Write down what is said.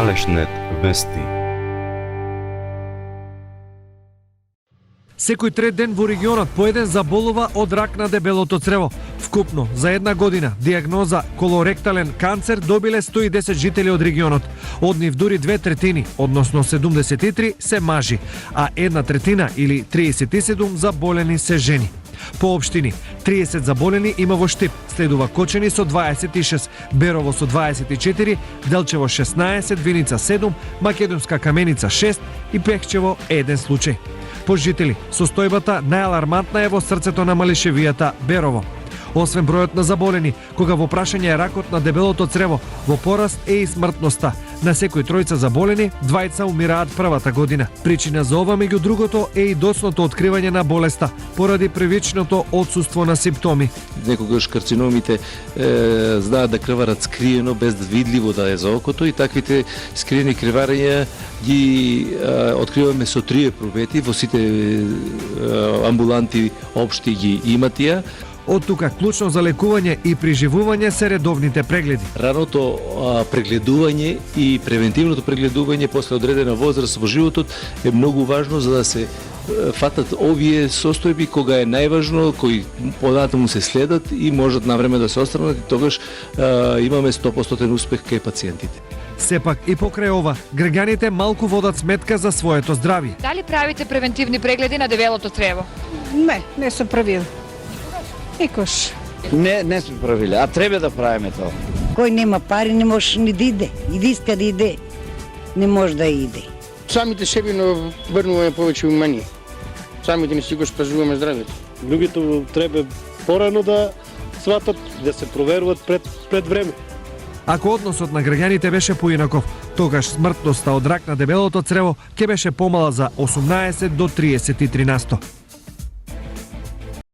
Алешнет вести. Секој трет ден во регионот по еден заболува од рак на дебелото црево. Вкупно за една година диагноза колоректален канцер добиле 110 жители од регионот. Од нив дури 2/3, односно 73 се мажи, а 1/3 или 37 заболени се жени. По општини, 30 заболени има во Штип, следува Кочени со 26, Берово со 24, Делчево 16, Виница 7, Македонска Каменица 6 и Пехчево 1 случај. По жители, состојбата најалармантна е во срцето на Малишевијата Берово. Освен бројот на заболени, кога во прашање е ракот на дебелото црево, во пораст е и смртноста. На секој тројца заболени, двајца умираат првата година. Причина за ова, меѓу другото, е и доцното откривање на болеста, поради првичното отсуство на симптоми. Некогаш карциномите знаат да крварат скриено, без да видливо да е за окото, и таквите скриени крварења ги откриваме со 3 провети, во сите амбуланти општи ги имат ја. Од тука клучно за лекување и приживување се редовните прегледи. Раното прегледување и превентивното прегледување после одредена возраст во животот е многу важно за да се фатат овие состојби кога е најважно, кои понатаму се следат и можат навреме да се отстранат, и тогаш имаме 100% успех кај пациентите. Сепак и покрај ова, граѓаните малку водат сметка за своето здравје. Дали правите превентивни прегледи на дебелото црево? Не се правил. Никош. Не сме правили, а треба да правиме тоа. Кој нема пари не може ни да иде. И да иска да иде, не може да иде. Самите себе врнуваме повеќе внимание. Самите не си го спазуваме здравјето. Луѓето треба порано да сватат, да се проверуваат пред време. Ако односот на граѓаните беше поинаков, тогаш смртноста од рак на дебелото црево ќе беше помала за 18 до 33%.